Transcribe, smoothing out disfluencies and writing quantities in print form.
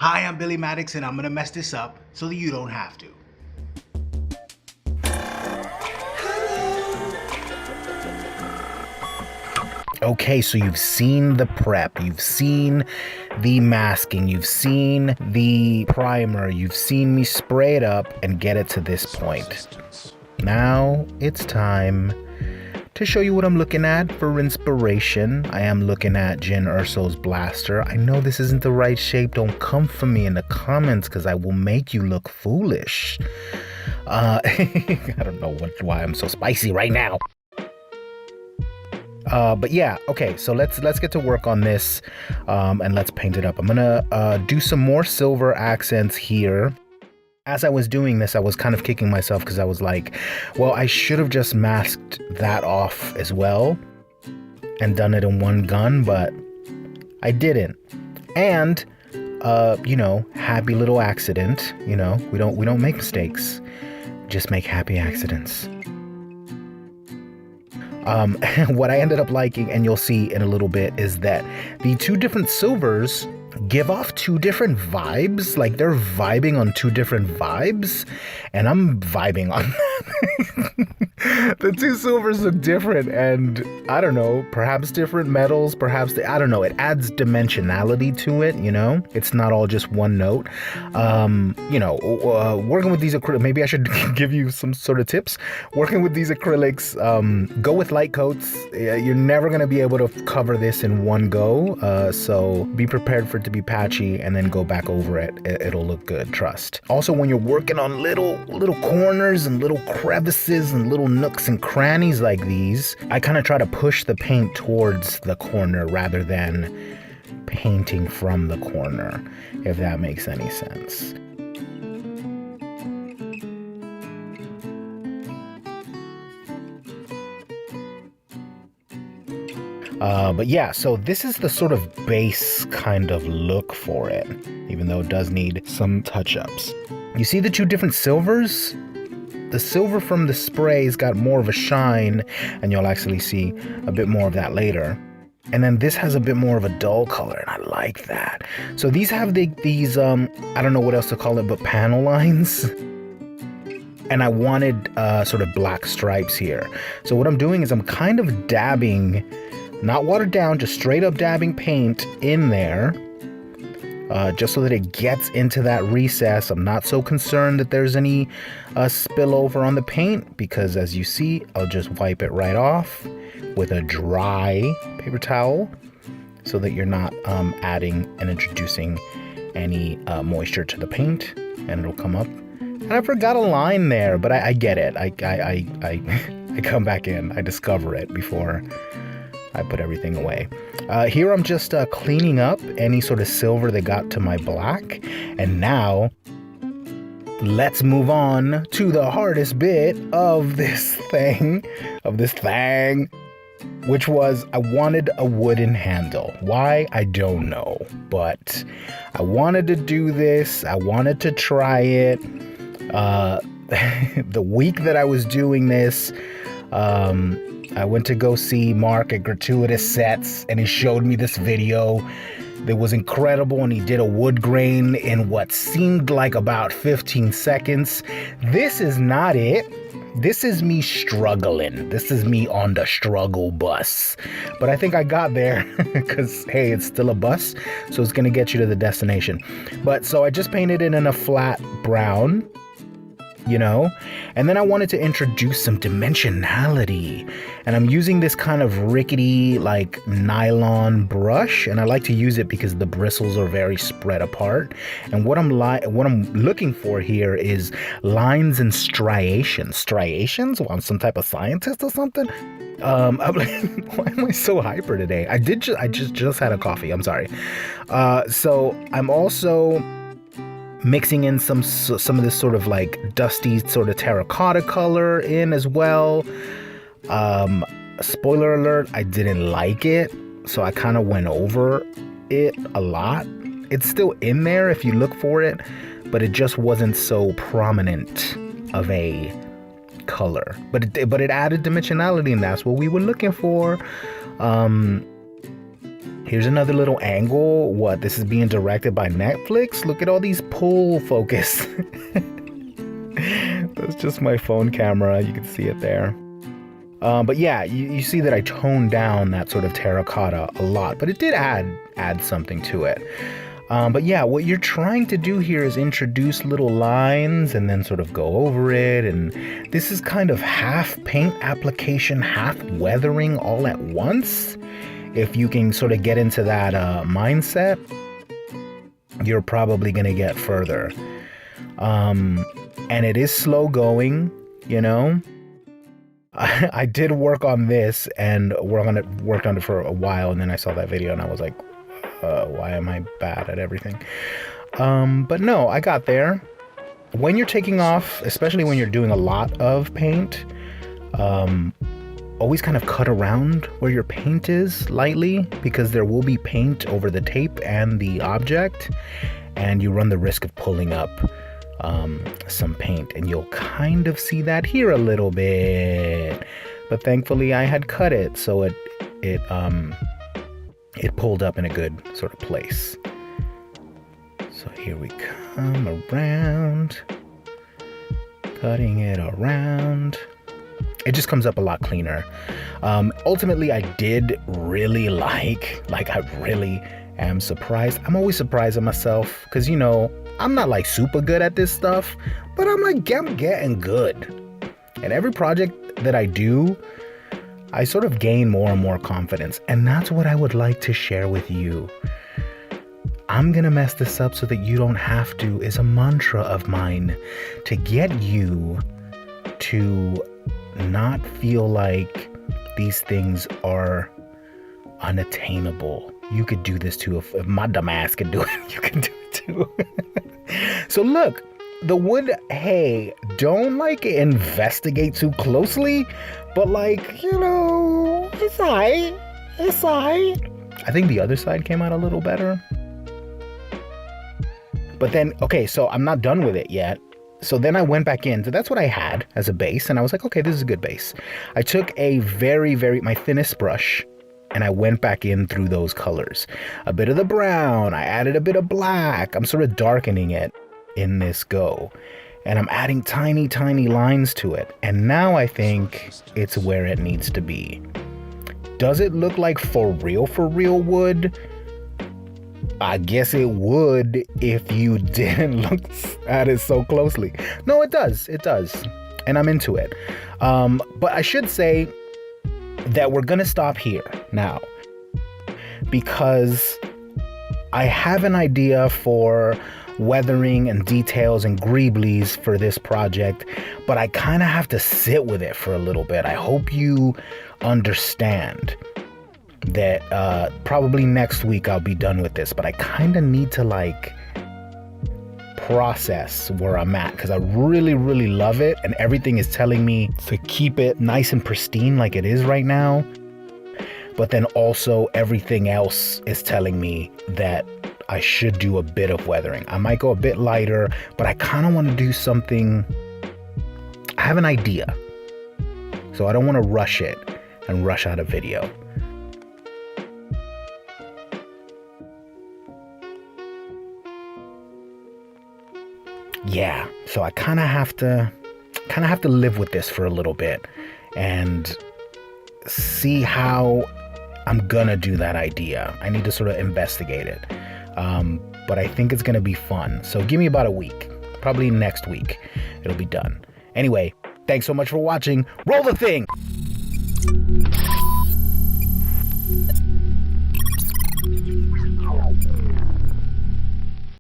Hi, I'm Billy Maddox, and I'm gonna mess this up so that you don't have to. Okay, so you've seen the prep, you've seen the masking, you've seen the primer, you've seen me spray it up and get it to this point. Now it's time to show you what I'm looking at for inspiration. I am looking at Jyn Erso's blaster. I know this isn't the right shape. Don't come for me in the comments because I will make you look foolish. I don't know why I'm so spicy right now. But yeah, okay, so let's get to work on this and let's paint it up. I'm gonna do some more silver accents here. As I was doing this, I was kind of kicking myself because I was like, well, I should have just masked that off as well and done it in one gun, but I didn't. And you know, happy little accident. You know, we don't make mistakes, just make happy accidents. What I ended up liking, and you'll see in a little bit, is that the two different silvers give off two different vibes. Like they're vibing on two different vibes, and I'm vibing on that. The two silvers look different, and I don't know, perhaps different metals, perhaps I don't know, it adds dimensionality to it, you know? It's not all just one note. You know, working with these acrylics, maybe I should give you some sort of tips. Working with these acrylics, go with light coats. You're never going to be able to cover this in one go, so be prepared for it to be patchy and then go back over it. It'll look good, trust. Also, when you're working on little corners and little crevices and little nooks and crannies like these, I kind of try to push the paint towards the corner rather than painting from the corner, if that makes any sense. But yeah, so this is the sort of base kind of look for it, even though it does need some touch-ups. You see the two different silvers? The silver from the spray's got more of a shine, and you'll actually see a bit more of that later. And then this has a bit more of a dull color, and I like that. So these have these, I don't know what else to call it, but panel lines. And I wanted sort of black stripes here. So what I'm doing is I'm kind of dabbing, not watered down, just straight up dabbing paint in there, just so that it gets into that recess. I'm not so concerned that there's any spillover on the paint, because as you see, I'll just wipe it right off with a dry paper towel so that you're not adding and introducing any moisture to the paint, and it'll come up. And I forgot a line there, but I get it. I come back in, I discover it before I put everything away. Here I'm just cleaning up any sort of silver that got to my black. And now, let's move on to the hardest bit of this thing, which was I wanted a wooden handle. Why? I don't know. But I wanted to do this. I wanted to try it. The week that I was doing this, I went to go see Mark at Gratuitous Sets, and he showed me this video that was incredible, and he did a wood grain in what seemed like about 15 seconds. This is not it. This is me struggling. This is me on the struggle bus. But I think I got there because, hey, it's still a bus, so it's going to get you to the destination. But so I just painted it in a flat brown, you know, and then I wanted to introduce some dimensionality, and I'm using this kind of rickety like nylon brush, and I like to use it because the bristles are very spread apart. And what I'm looking for here is lines and striations. Well, I'm some type of scientist or something. I'm like, why am I so hyper today? I just had a coffee, I'm sorry. So I'm also mixing in some of this sort of like dusty sort of terracotta color in as well. Spoiler alert, I didn't like it, so I kind of went over it a lot. It's still in there if you look for it, but it just wasn't so prominent of a color. But it added dimensionality, and that's what we were looking for. Here's another little angle. What, this is being directed by Netflix? Look at all these pull focus. That's just my phone camera. You can see it there. But yeah, you see that I toned down that sort of terracotta a lot, but it did add something to it. But yeah, what you're trying to do here is introduce little lines and then sort of go over it. And this is kind of half paint application, half weathering all at once. If you can sort of get into that mindset, you're probably going to get further. And it is slow going, you know. I did work on this and worked on it for a while, and then I saw that video and I was like, why am I bad at everything? But no, I got there. When you're taking off, especially when you're doing a lot of paint, always kind of cut around where your paint is lightly, because there will be paint over the tape and the object, and you run the risk of pulling up some paint, and you'll kind of see that here a little bit, but thankfully I had cut it so it pulled up in a good sort of place. So here we come around, cutting it around. It just comes up a lot cleaner. Ultimately, I did really like I really am surprised. I'm always surprised at myself because, you know, I'm not like super good at this stuff, but I'm getting good. And every project that I do, I sort of gain more and more confidence. And that's what I would like to share with you. I'm gonna mess this up so that you don't have to is a mantra of mine, to get you to not feel like these things are unattainable. You could do this too. If my dumb ass can do it, you can do it too. So look, the wood, hey, don't like investigate too closely, but like, you know, it's alright. It's alright. I think the other side came out a little better. But then, okay, so I'm not done with it yet. So then I went back in. So that's what I had as a base. And I was like, okay, this is a good base. I took a my thinnest brush, and I went back in through those colors. A bit of the brown. I added a bit of black. I'm sort of darkening it in this go. And I'm adding tiny, tiny lines to it. And now I think it's where it needs to be. Does it look like for real wood? I guess it would if you didn't look at it so closely. No, it does. It does. And I'm into it. But I should say that we're going to stop here now, because I have an idea for weathering and details and greeblies for this project, but I kind of have to sit with it for a little bit. I hope you understand that probably next week I'll be done with this, but I kind of need to like process where I'm at, because I really, really love it, and everything is telling me to keep it nice and pristine like it is right now. But then also everything else is telling me that I should do a bit of weathering. I might go a bit lighter, but I kind of want to do something. I have an idea, so I don't want to rush it and rush out a video. Yeah, so I kind of have to live with this for a little bit and see how I'm gonna do that idea. I need to sort of investigate it, but I think it's gonna be fun. So give me about a week, probably next week it'll be done. Anyway, thanks so much for watching. Roll the thing.